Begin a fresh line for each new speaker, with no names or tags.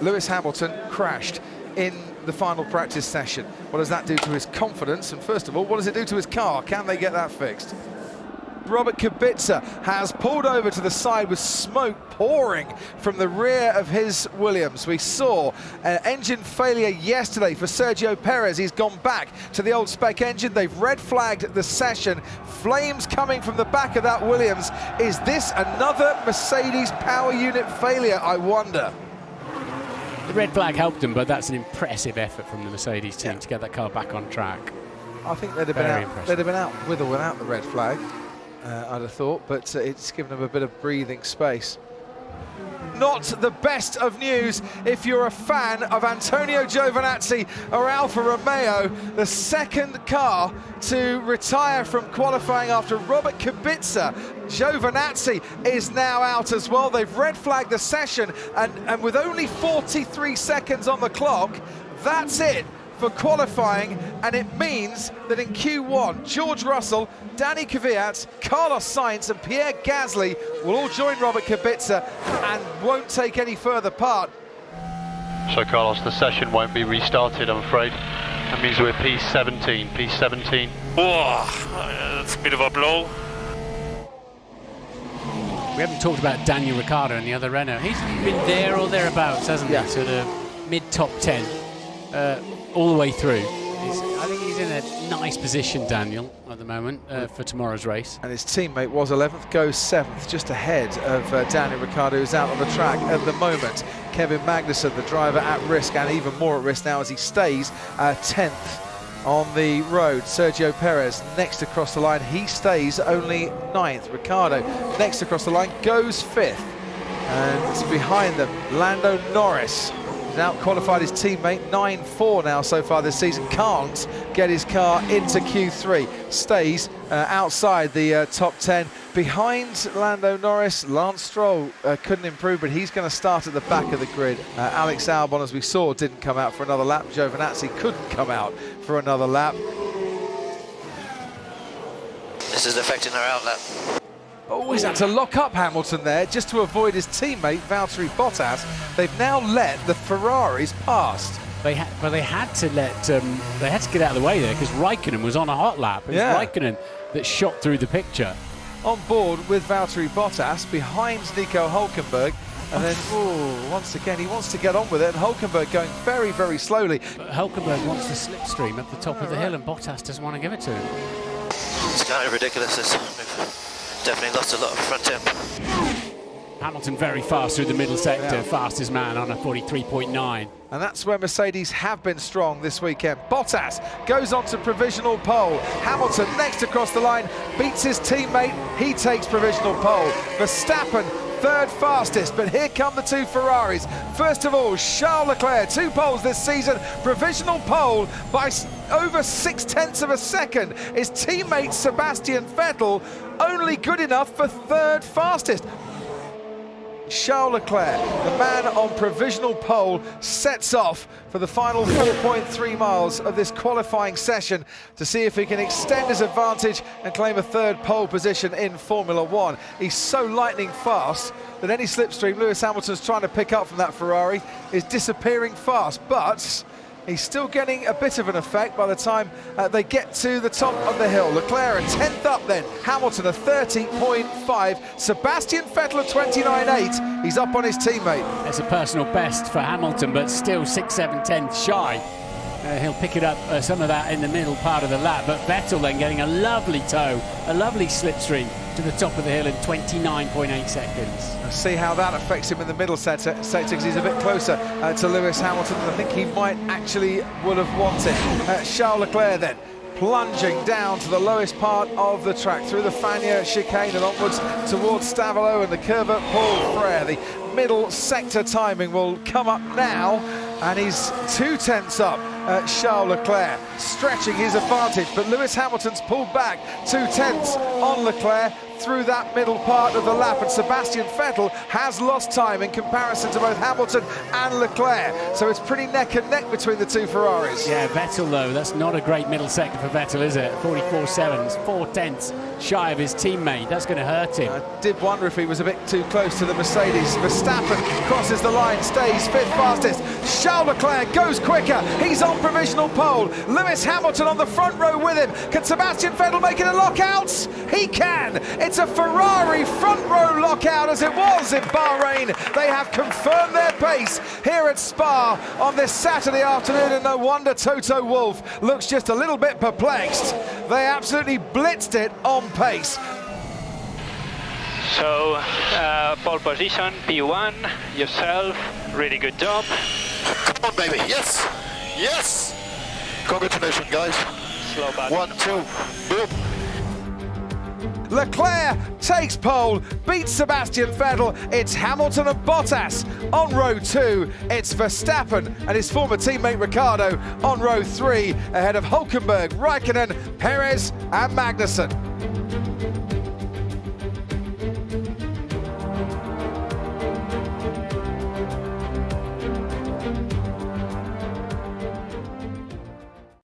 Lewis Hamilton crashed in the final practice session. What does that do to his confidence? And first of all, what does it do to his car? Can they get that fixed? Robert Kubica has pulled over to the side with smoke pouring from the rear of his Williams. We saw engine failure yesterday for Sergio Perez. He's gone back to the old spec engine. They've red flagged the session. Flames coming from the back of that Williams. Is this another Mercedes power unit failure, I wonder?
The red flag helped them, but that's an impressive effort from the Mercedes team to get that car back on track.
I think they'd have been out with or without the red flag. I'd have thought, but it's given them a bit of breathing space. Not the best of news if you're a fan of Antonio Giovinazzi or Alfa Romeo, the second car to retire from qualifying after Robert Kubica. Giovinazzi is now out as well. They've red flagged the session, and with only 43 seconds on the clock, that's it for qualifying, and it means that in Q1, George Russell, Danny Kvyat, Carlos Sainz and Pierre Gasly will all join Robert Kubica and won't take any further part.
So Carlos, the session won't be restarted, I'm afraid. That means we're P17, P17.
Oh, that's a bit of a blow.
We haven't talked about Daniel Ricciardo and the other Renault. He's been there or thereabouts, hasn't he? Sort of mid-top 10. All the way through. I think he's in a nice position, Daniel, at the moment for tomorrow's race.
And his teammate was 11th, goes 7th, just ahead of Daniel Ricciardo, who's out on the track at the moment. Kevin Magnussen, the driver, at risk, and even more at risk now as he stays 10th on the road. Sergio Perez next across the line, he stays only 9th. Ricciardo next across the line, goes 5th. And behind them, Lando Norris. Out-qualified his teammate, 9-4 now so far this season. Can't get his car into Q3. Stays outside the top 10. Behind Lando Norris, Lance Stroll couldn't improve, but he's going to start at the back of the grid. Alex Albon, as we saw, didn't come out for another lap. Giovinazzi couldn't come out for another lap.
This is affecting their outlap.
Oh, he's had to lock up Hamilton there just to avoid his teammate Valtteri Bottas. They've now let the Ferraris past.
They had to get out of the way there because Raikkonen was on a hot lap. It was Raikkonen that shot through the picture.
On board with Valtteri Bottas, behind Nico Hülkenberg, and then once again he wants to get on with it, and Hülkenberg going very, very slowly.
But Hülkenberg wants the slipstream up the top of the hill, and Bottas doesn't want to give it to him.
It's kind of ridiculous. Definitely lost a lot of front temp.
Hamilton very fast through the middle sector, fastest man on a 43.9.
And that's where Mercedes have been strong this weekend. Bottas goes on to provisional pole. Hamilton next across the line, beats his teammate, he takes provisional pole. Verstappen third fastest, but here come the two Ferraris. First of all, Charles Leclerc, 2 poles this season, provisional pole by over 0.6 of a second. His teammate Sebastian Vettel only good enough for third fastest. Charles Leclerc, the man on provisional pole, sets off for the final 4.3 miles of this qualifying session to see if he can extend his advantage and claim a third pole position in Formula One. He's so lightning fast that any slipstream Lewis Hamilton's trying to pick up from that Ferrari is disappearing fast, but he's still getting a bit of an effect by the time they get to the top of the hill. Leclerc a 10th up then, Hamilton a 30.5, Sebastian Vettel a 29.8. He's up on his teammate.
It's a personal best for Hamilton, but still 6, 7 tenths shy. He'll pick it up some of that in the middle part of the lap, but Vettel then getting a lovely tow, a lovely slipstream to the top of the hill in 29.8 seconds.
Let's see how that affects him in the middle sector because he's a bit closer to Lewis Hamilton than I think he might actually would have wanted. Charles Leclerc then plunging down to the lowest part of the track through the Fagnes chicane and onwards towards Stavelot and the curve at Paul Frere. The middle sector timing will come up now, and he's 2/10 up. Charles Leclerc stretching his advantage, but Lewis Hamilton's pulled back 2/10 on Leclerc through that middle part of the lap, and Sebastian Vettel has lost time in comparison to both Hamilton and Leclerc, so it's pretty neck and neck between the two Ferraris.
Yeah, Vettel though, that's not a great middle sector for Vettel, is it? 44.7, 4 tenths shy of his teammate. That's going to hurt him.
I did wonder if he was a bit too close to the Mercedes. Verstappen crosses the line, stays fifth fastest. Charles Leclerc goes quicker. He's on provisional pole. Lewis Hamilton on the front row with him. Can Sebastian Vettel make it a lockout? He can. It's a Ferrari front row lockout as it was in Bahrain. They have confirmed their pace here at Spa on this Saturday afternoon, and no wonder Toto Wolff looks just a little bit perplexed. They absolutely blitzed it on pace.
So, pole position, P1, yourself, really good job.
Come on, baby, yes, yes! Congratulations, guys.
Slow back.
1, 2, boom.
Leclerc takes pole, beats Sebastian Vettel. It's Hamilton and Bottas on row 2. It's Verstappen and his former teammate Ricciardo on row 3, ahead of Hülkenberg, Raikkonen, Perez and Magnussen.